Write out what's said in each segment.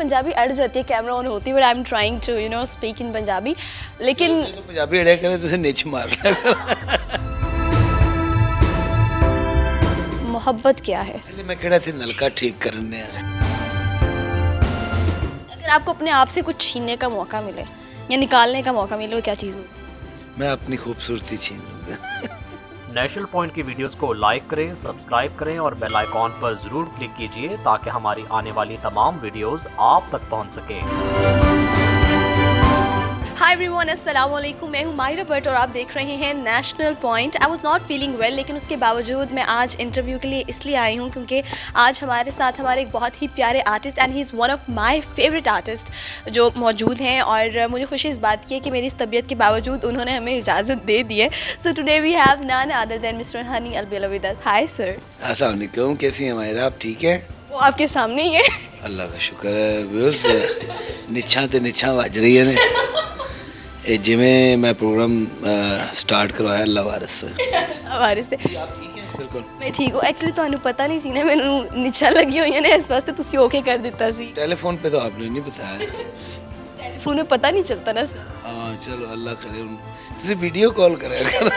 पंजाबी अड़ जाती है कैमरा ऑन होती है, but I am trying to speak in Punjabi, लेकिन तो पंजाबी अड़े करे तुझे नीच मार लिया कर। मोहब्बत क्या है? पहले मैं कड़ा थे नलका ठीक करने अगर आपको अपने आप से कुछ छीनने का मौका मिले या निकालने का मौका मिले, वो क्या चीज़ हो? मैं अपनी खूबसूरती छीन लूँगा। नेशनल पॉइंट की वीडियोस को लाइक करें, सब्सक्राइब करें और बेल आइकॉन पर जरूर क्लिक कीजिए ताकि हमारी आने वाली तमाम वीडियोस आप तक पहुंच सके। हाय एवरीवन, अस्सलाम वालेकुम। मैं हूँ माहिरा भट्ट और आप देख रहे हैं national point. I was not feeling well, लेकिन उसके बावजूद मैं आज इंटरव्यू के लिए इसलिए आई हूँ क्योंकि आज हमारे साथ हमारे एक बहुत ही प्यारे artist and he is one of my favourite artist जो मौजूद हैं, और मुझे खुशी इस बात की है कि मेरी इस तबीयत के बावजूद उन्होंने हमें इजाज़त दे दी है। So today we have none other than mister Honey Albela with us. Hi sir. अस्सलाम वालेकुम, कैसी हैं माहिरा, आप ठीक हैं? वो आपके सामने ही है। अल्लाह का शुक्र है। व्यूअर्स, निछां ते निछां वज रही है ने ਇਹ ਜਿਵੇਂ मैं प्रोग्राम स्टार्ट करवाया अल्लाह वारिस से। हमारे से आप ठीक हैं? बिल्कुल। मैं ठीक हूँ। एक्चुअली ਤੁਹਾਨੂੰ पता नहीं सी ना मैनू निशा लगी हुई है ना, इस वास्ते तुसी ओके कर दिता सी। टेलीफोन पे तो आपने नहीं बताया। टेलीफोन में पता नहीं चलता ना सर। हाँ चलो अल्लाह करे, तुझे वीडियो कॉल करेगा कर।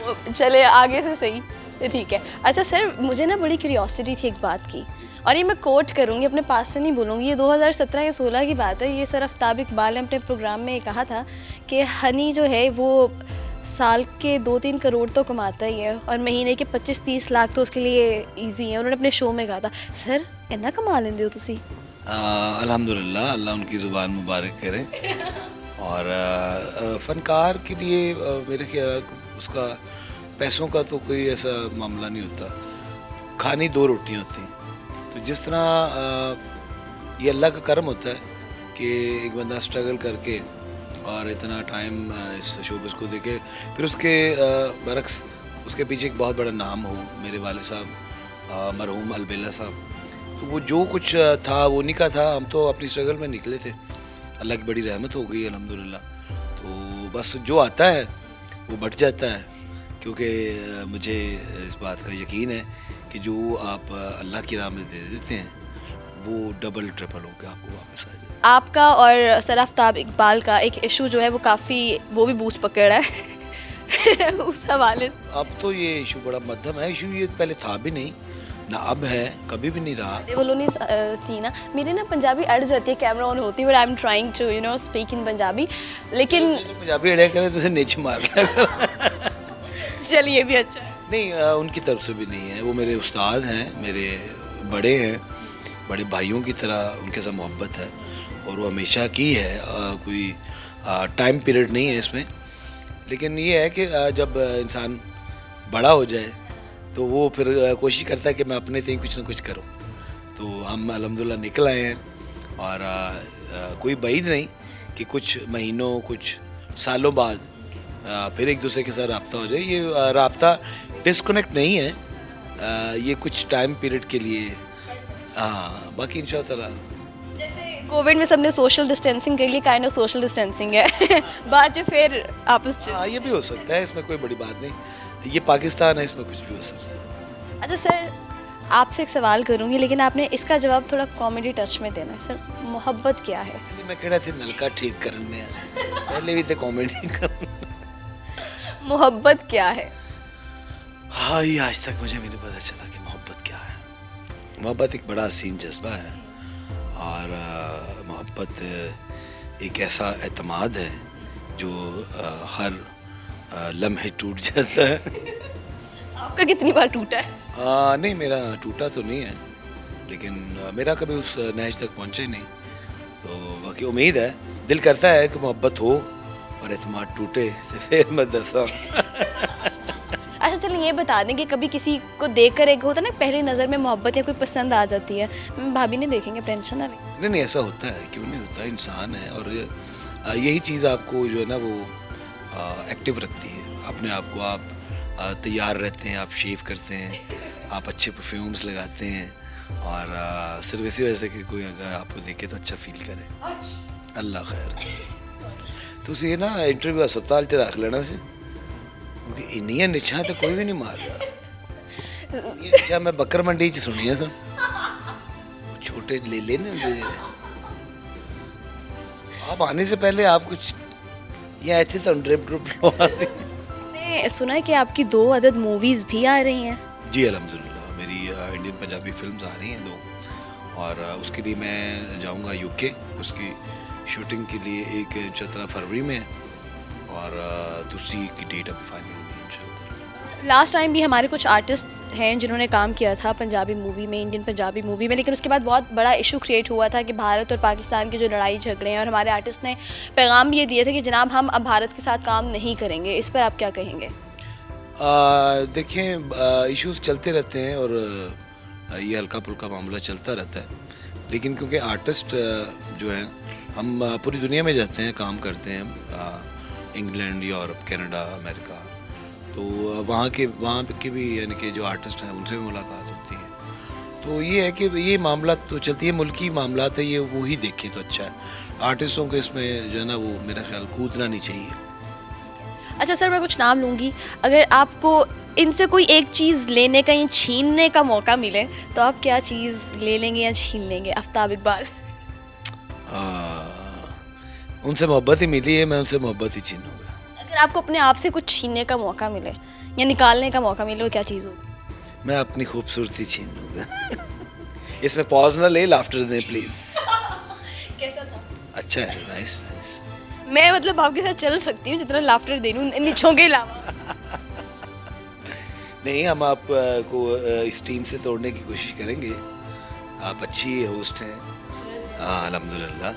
वो चले आगे से सही, तो ठीक है। अच्छा सर, मुझे ना बड़ी क्यूरियोसिटी थी एक बात की, और ये मैं कोट करूँगी, अपने पास से नहीं बोलूँगी। ये 2017 या 16 की बात है। ये सर आफ्ताब इकबाल ने अपने प्रोग्राम में कहा था कि हनी जो है वो साल के 2-3 करोड़ तो कमाता ही है और महीने के 25-30 लाख तो उसके लिए इजी है। उन्होंने अपने शो में कहा था। सर इन्ना कमा लेंदे हो तुसी? अल्हम्दुलिल्लाह, अल्लाह उनकी ज़ुबान मुबारक करे। और फ़नकार के लिए मेरे ख्याल उसका पैसों का तो कोई ऐसा मामला नहीं होता। खानी 2 रोटियाँ होती हैं। तो जिस तरह ये अल्लाह का करम होता है कि एक बंदा स्ट्रगल करके और इतना टाइम इस शोबिज़ को देखे, फिर उसके बरक्स उसके पीछे एक बहुत बड़ा नाम हो। मेरे वालिद साहब मरहूम अलबेला साहब, तो वो जो कुछ था वो उन्हीं का था। हम तो अपनी स्ट्रगल में निकले थे, अल्लाह की बड़ी रहमत हो गई अल्हम्दुलिल्लाह। तो बस जो आता है वो बढ़ जाता है, क्योंकि मुझे इस बात का यकीन है कि जो आप अल्लाह की राह में दे देते हैं वो डबल ट्रिपल होकर आपको वापस आ जाए। आपका और सर आफ्ताब इकबाल का एक इशू जो है वो काफ़ी, वो भी बूस्ट पकड़ रहा है उस हवाले से। अब तो ये इशू बड़ा मध्यम है। इशू ये पहले था भी नहीं ना, अब है, कभी भी नहीं रहा। बोलो नहीं सीना मेरे ना पंजाबी अड़ जाती है कैमरा ऑन होती है, but I am trying to speak in Punjabi, लेकिन पंजाबी अड़े करे तुझे नीच मार लिया कर। चलिए भी अच्छा है। नहीं, उनकी तरफ से भी नहीं है। वो मेरे उस्ताद हैं, मेरे बड़े हैं, बड़े भाइयों की तरह उनके साथ मोहब्बत है और वो हमेशा की है। कोई टाइम पीरियड नहीं है इसमें। लेकिन ये है कि जब इंसान बड़ा हो जाए तो वो फिर कोशिश करता है कि मैं अपने से ही कुछ ना कुछ करूं। तो हम अल्हम्दुलिल्लाह निकल आए हैं और कोई बाइद नहीं कि कुछ महीनों कुछ सालों बाद फिर एक दूसरे के साथ रब्ता हो जाए। ये रब्ता डिस्कनेक्ट नहीं है, ये कुछ टाइम पीरियड के लिए। हाँ, बाकी इंशाअल्लाह जैसे कोविड में सबने सोशल डिस्टेंसिंग कर ली, काइंड ऑफ सोशल डिस्टेंसिंग है बाद जो फिर आपस हाँ, ये भी हो सकता है, इसमें कोई बड़ी बात नहीं। ये पाकिस्तान है, इसमें कुछ भी हो सकता है। अच्छा सर, आपसे एक सवाल करूंगी, लेकिन आपने इसका जवाब थोड़ा कॉमेडी टच में देना है। सर मोहब्बत क्या है? पहले मैं कड़ा थे नलका ठीक करने, पहले भी थे कॉमेडी कर। मोहब्बत क्या है? हाँ, ये आज तक मुझे भी नहीं पता चला कि मोहब्बत क्या है। मोहब्बत एक बड़ा हसीन जज्बा है और मोहब्बत एक ऐसा एतमाद है जो हर लम्हे टूट जाता है। आपका कितनी बार टूटा है? नहीं, मेरा टूटा तो नहीं है, लेकिन मेरा कभी उस नहज तक पहुंचा ही नहीं। तो बाकी उम्मीद है, दिल करता है कि मोहब्बत हो और एतमाद टूटे तो फिर मैं दसा। अच्छा चलिए ये बता दें कि कभी किसी को देखकर एक होता है ना पहली नज़र में मोहब्बत या कोई पसंद आ जाती है, भाभी नहीं देखेंगे, टेंशन ना लें। नहीं, ऐसा होता है, क्यों नहीं होता, इंसान है। और यही चीज़ आपको जो है ना वो एक्टिव रखती है। अपने आप को आप तैयार रहते हैं, आप शेव करते हैं, आप अच्छे परफ्यूम्स लगाते हैं और सिर्फ इसी वजह से कि कोई अगर आपको देखे तो अच्छा फील करे। अल्लाह खैर तुम ये ना इंटरव्यू अस्पताल च रख लेना से, क्योंकि इन्नियां निछां तो कोई भी नहीं मार रहा। ये निछां मैं बकर मंडी च सुनिया सन, फुटेज ले लेने दे। आप आने से पहले आप कुछ ये आए थे तो ड्रिप मैंने सुना है कि आपकी 2 अदद मूवीज़ भी आ रही हैं। जी अल्हम्दुलिल्लाह, मेरी इंडियन पंजाबी फिल्म्स आ रही हैं 2, और उसके लिए मैं जाऊंगा यूके। उसकी शूटिंग के लिए एक 14 फरवरी में है, और दूसरी की डेट अभी फाइनल होगी इंशाल्लाह। लास्ट टाइम भी हमारे कुछ आर्टिस्ट हैं जिन्होंने काम किया था पंजाबी मूवी में, इंडियन पंजाबी मूवी में, लेकिन उसके बाद बहुत बड़ा इशू क्रिएट हुआ था कि भारत और पाकिस्तान की जो लड़ाई झगड़े हैं, और हमारे आर्टिस्ट ने पैगाम ये दिए थे कि जनाब हम अब भारत के साथ काम नहीं करेंगे। इस पर आप क्या कहेंगे? देखें, इश्यूज चलते रहते हैं और ये हल्का फुल्का मामला चलता रहता है, लेकिन क्योंकि आर्टिस्ट जो है हम पूरी दुनिया में जाते हैं, काम करते हैं, इंग्लैंड, यूरोप, कनाडा, अमेरिका, तो वहाँ के भी यानी कि जो आर्टिस्ट हैं उनसे भी मुलाकात होती है। तो ये है कि ये मामला तो चलती है, मुल्की मामला है, ये वो ही देखें तो अच्छा है। आर्टिस्टों को इसमें जो है ना वो मेरा ख्याल कूदना नहीं चाहिए। अच्छा सर, मैं कुछ नाम लूँगी, अगर आपको इनसे कोई एक चीज़ लेने का या छीनने का मौका मिले तो आप क्या चीज़ ले लेंगे या छीन लेंगे? आफ्ताब इकबाल। उनसे मोहब्बत ही मिली है, मैं उनसे मोहब्बत ही छीनूंगा। अगर आपको अपने आप से कुछ छीनने का मौका मिले या निकालने का मौका मिले, वो क्या चीज़ होगी? मैं अपनी खूबसूरती छीन लूँगा। इसमें पॉज ना ले, लाफ्टर दें प्लीज़। कैसा था? अच्छा है, नाइस नाइस। मैं मतलब आपके साथ चल सकती हूँ जितना लाफ्टर दे दूँ निचों के अलावा। नहीं, हम आप को इस टीम से तोड़ने की कोशिश करेंगे। आप अच्छी होस्ट हैं। हाँ अल्हम्दुलिल्लाह,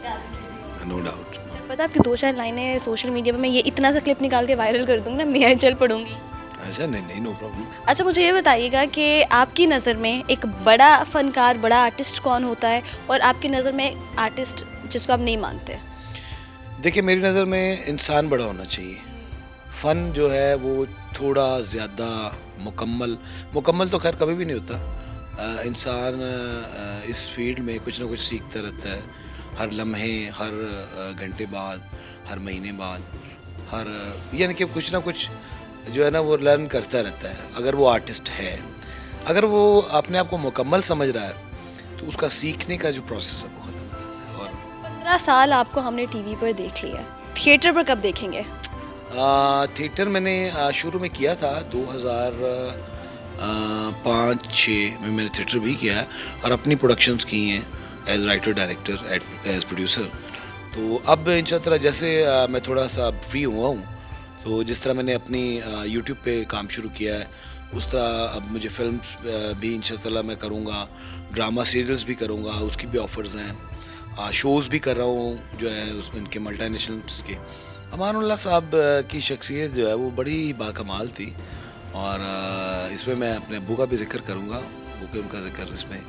नो डाउट। पता है आपकी 2-4 लाइनें सोशल मीडिया पे मैं ये इतना सा क्लिप निकाल के वायरल कर दूँगी ना, मैं चल पड़ूंगी। ऐसा नहीं, नो प्रॉब्लम। अच्छा मुझे ये बताइएगा कि आपकी नज़र में एक बड़ा फ़नकार, बड़ा आर्टिस्ट कौन होता है, और आपकी नज़र में आर्टिस्ट जिसको आप नहीं मानते? देखिए, मेरी नज़र में इंसान बड़ा होना चाहिए। फ़न जो है वो थोड़ा ज़्यादा मुकम्मल तो खैर कभी भी नहीं होता। इंसान इस फील्ड में कुछ ना कुछ सीखता रहता है, हर लम्हे, हर घंटे बाद, हर महीने बाद, हर यानी कि कुछ ना कुछ जो है ना वो लर्न करता रहता है। अगर वो आर्टिस्ट है, अगर वो अपने आप को मुकम्मल समझ रहा है तो उसका सीखने का जो प्रोसेस है वो ख़त्म हो जाता है। और 15 साल आपको हमने टीवी पर देख लिया, थिएटर पर कब देखेंगे? थिएटर मैंने शुरू में किया था 2005-06 में मैंने थिएटर भी किया है और अपनी प्रोडक्शंस की हैं as writer, director, as producer. तो अब इंशाअल्लाह जैसे मैं थोड़ा सा फ्री हुआ हूँ, तो जिस तरह मैंने अपनी यूट्यूब पे काम शुरू किया है उस तरह अब मुझे फिल्म भी इंशाअल्लाह मैं करूँगा, ड्रामा सीरियल्स भी करूँगा, उसकी भी ऑफ़र्स हैं, शोज़ भी कर रहा हूँ जो है उनके मल्टीनेशनल्स के। अमानुल्लाह साहब की शख्सियत जो है वो बड़ी बाकमाल थी, और इसमें मैं अपने अब्बू का भी जिक्र करूँगा, अब्बू के उनका जिक्र इसमें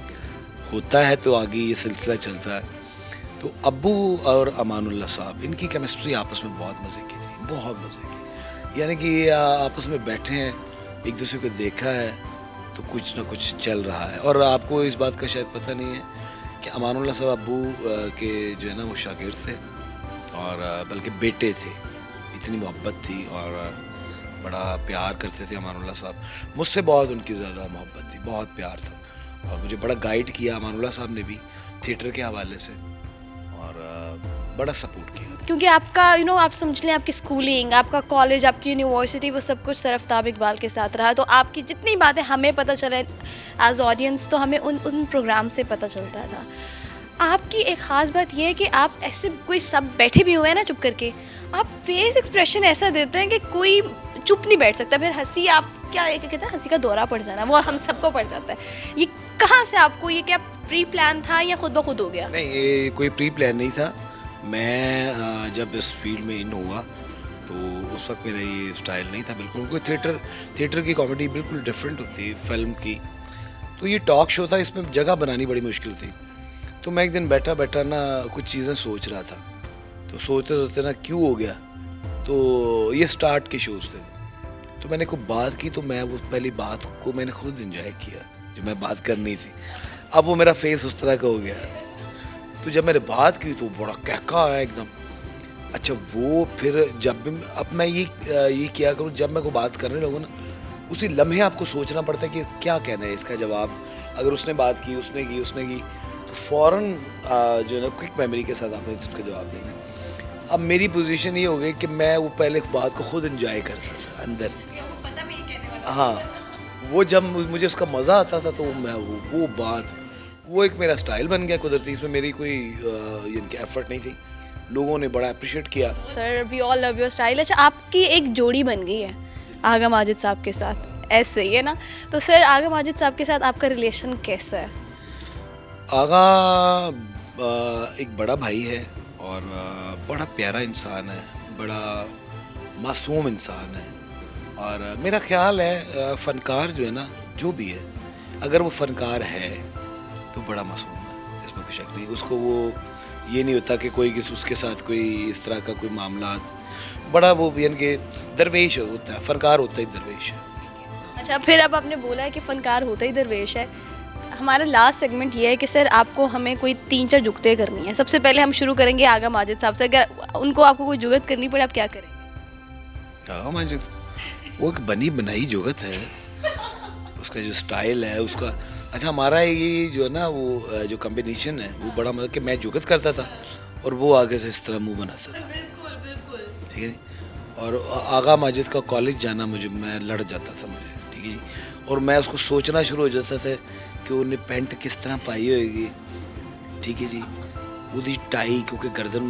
होता है तो आगे ये सिलसिला चलता है। तो अब्बू और अमानुल्लाह साहब, इनकी केमिस्ट्री आपस में बहुत मज़े की थी, बहुत मज़े की। यानी कि आपस में बैठे हैं, एक दूसरे को देखा है तो कुछ ना कुछ चल रहा है। और आपको इस बात का शायद पता नहीं है कि अमानुल्लाह साहब अब्बू के जो है ना वो शागिर्द थे, और बल्कि बेटे थे। इतनी मोहब्बत थी और बड़ा प्यार करते थे अमानुल्लाह साहब। मुझसे बहुत उनकी ज़्यादा मोहब्बत थी, बहुत प्यार था, और मुझे बड़ा गाइड किया अमानुल्लाह साहब ने भी थिएटर के हवाले से, और बड़ा सपोर्ट किया। क्योंकि आपका आप समझ लें आपकी स्कूलिंग, आपका कॉलेज, आपकी यूनिवर्सिटी, वो सब कुछ सर आफ्ताब इकबाल के साथ रहा। तो आपकी जितनी बातें हमें पता चले एज ऑडियंस, तो हमें उन प्रोग्राम से पता चलता था। आपकी एक ख़ास बात यह है कि आप ऐसे कोई सब बैठे भी हुए हैं ना चुप करके, आप फेस एक्सप्रेशन ऐसा देते हैं कि कोई चुप नहीं बैठ सकता। फिर हंसी, आप क्या एक कहते हैं हंसी का दौरा पड़ जाना, वो हम सबको पड़ जाता है। ये कहाँ से आपको, ये क्या प्री प्लान था या खुद ब खुद हो गया? नहीं, ये कोई प्री प्लान नहीं था। मैं जब इस फील्ड में इन हुआ तो उस वक्त मेरा ये स्टाइल नहीं था बिल्कुल। कोई थिएटर की कॉमेडी बिल्कुल डिफरेंट होती है फिल्म की। तो ये टॉक शो था, इसमें जगह बनानी बड़ी मुश्किल थी। तो मैं एक दिन बैठा ना कुछ चीज़ें सोच रहा था, तो सोचते सोचते ना क्यों हो गया, तो ये स्टार्ट के शोज़ थे। तो मैंने कोई बात की, तो मैं वो पहली बात को मैंने खुद एंजॉय किया जो मैं बात करनी थी। अब वो मेरा फेस उस तरह का हो गया। तो जब मैंने बात की तो बड़ा कहका आया एकदम। अच्छा, वो फिर जब भी अब मैं ये क्या करूँ, जब मैं कोई बात करने लगूँ ना उसी लम्हे आपको सोचना पड़ता है कि क्या कहना है इसका जवाब। अगर उसने बात की, उसने की, तो फ़ौरन जो है ना क्विक मेमोरी के साथ आपने इसका जवाब देना। अब मेरी पोजीशन ये हो गई कि मैं वो पहले बात को खुद एंजॉय करता था अंदर। हाँ, वो जब मुझे उसका मज़ा आता था तो मैं वो बात, वो एक मेरा स्टाइल बन गया कुदरती। इसमें मेरी कोई इनकी एफर्ट नहीं थी, लोगों ने बड़ा अप्रिशिएट किया। Sir we all love your style. अच्छा, आपकी एक जोड़ी बन गई है आगा माजिद साहब के साथ, ऐसे ही है ना? तो सर आगा माजिद साहब के साथ आपका रिलेशन कैसा है? आगा एक बड़ा भाई है और बड़ा प्यारा इंसान है, बड़ा मासूम इंसान है। और मेरा ख्याल है फ़नकार जो है ना, जो भी है, अगर वो फ़नकार है तो बड़ा मासूम है, इसमें कोई शक नहीं। उसको वो ये नहीं होता कि कोई उसके साथ कोई इस तरह का कोई मामला, बड़ा वो यानी कि दरवेश होता है, फ़नकार होता ही दरवेश है। अच्छा, फिर अब आपने बोला है कि फ़नकार होता ही दरवेश है। हमारा लास्ट सेगमेंट ये है कि सर आपको हमें कोई 3-4 जुगतें करनी है। सबसे पहले हम शुरू करेंगे आगा माजिद साहब से। अगर उनको आपको कोई जुगत करनी पड़े, आप क्या करेंगे? आगा माजिद वो एक बनी बनाई जुगत है, उसका जो स्टाइल है उसका। अच्छा, हमारा ये जो है ना वो जो कॉम्बिनेशन है वो बड़ा, मतलब कि मैं जुगत करता था और वो आगे से इस तरह मुंह बनाता था। बिल्कुल बिल्कुल। ठीक है जी। और आगा माजिद का कॉलेज जाना मैं लड़ जाता था मुझे, ठीक है जी। और मैं उसको सोचना शुरू हो जाता था कि उन्हें पैंट किस तरह पाई होगी, ठीक है जी। ਉਹਦੀ टाई, क्योंकि गर्दन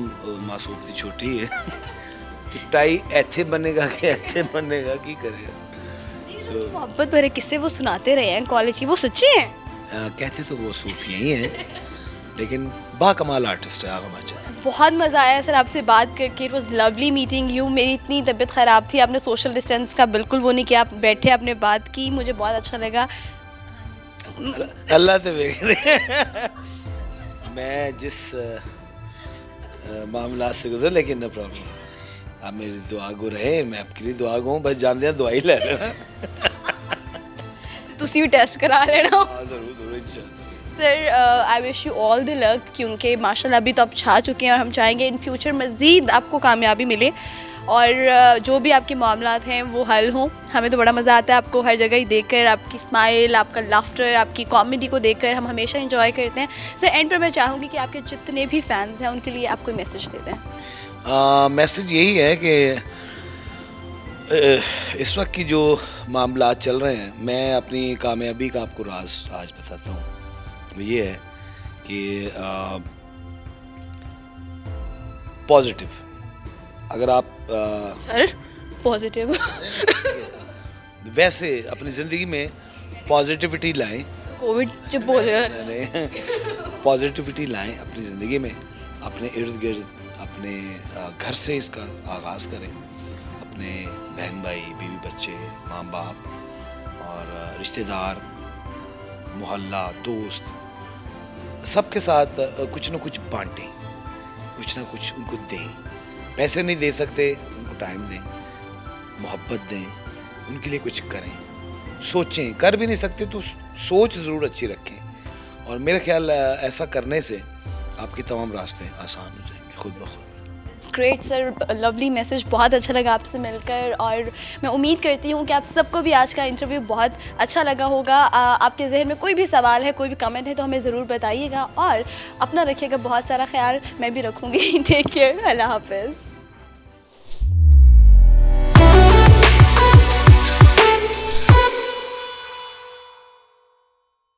मासूम की छोटी है तो टाई ऐसे बनेगा कि ऐसे बनेगा, की करेगा। मोहब्बत भरे किस्से वो सुनाते रहे हैं कॉलेज की, वो सच्चे हैं? कहते तो वो सूफिया ही हैं, लेकिन बाकमाल आर्टिस्ट है आगा माजिद। बहुत मज़ा आया सर आपसे बात करके। It was lovely meeting you. मेरी इतनी तबीयत ख़राब थी, आपने सोशल डिस्टेंस का बिल्कुल वो नहीं किया, आप बैठे आपने बात की, मुझे बहुत अच्छा लगा। अल्लाह तो देख रहे मैं जिस मामला से गुजर, लेकिन नो प्रॉब्लम, आप मेरी दुआ गो रहे, मैं आपके लिए दुआ गो, बस जानते हैं दवाई ले लेना। तुसी भी टेस्ट करा लेना। ज़रूर इंशाल्लाह। Sir I wish you all the luck, क्योंकि माशाल्लाह अभी तो आप छा चुके हैं और हम चाहेंगे इन फ्यूचर मज़ीद आपको कामयाबी मिले और जो भी आपके मामलात हैं वो हल हों। हमें तो बड़ा मज़ा आता है आपको हर जगह ही देखकर, आपकी स्माइल, आपका लाफ्टर, आपकी कॉमेडी को देखकर हम हमेशा इंजॉय करते हैं। सर एंड पर मैं चाहूँगी कि आपके जितने भी फैंस हैं उनके लिए आप कोई मैसेज दे दें। मैसेज यही है कि इस वक्त की जो मामलात चल रहे हैं, मैं अपनी कामयाबी का आपको राज आज बताता हूँ। वो ये है कि पॉजिटिव, अगर आप सर पॉजिटिव वैसे अपनी ज़िंदगी में पॉजिटिविटी लाएं। कोविड जब बोल रहे हैं, पॉजिटिविटी लाएं अपनी ज़िंदगी में, अपने इर्द गिर्द, अपने घर से इसका आगाज़ करें। अपने बहन भाई, बीवी बच्चे, माँ बाप और रिश्तेदार, मोहल्ला, दोस्त, सबके साथ कुछ ना कुछ बांटें, कुछ ना कुछ उनको दें। पैसे नहीं दे सकते, उनको टाइम दें, मोहब्बत दें, उनके लिए कुछ करें, सोचें। कर भी नहीं सकते तो सोच ज़रूर अच्छी रखें, और मेरे ख्याल ऐसा करने से आपके तमाम रास्ते आसान हो जाएंगे खुद ब खुद। ग्रेट सर, लवली मैसेज, बहुत अच्छा लगा आपसे मिलकर और मैं उम्मीद करती हूँ कि आप सबको भी आज का इंटरव्यू बहुत अच्छा लगा होगा। आपके जहन में कोई भी सवाल है, कोई भी कमेंट है तो हमें ज़रूर बताइएगा और अपना रखिएगा बहुत सारा ख्याल, मैं भी रखूँगी। टेक केयर, अल्लाह हाफ़िज़।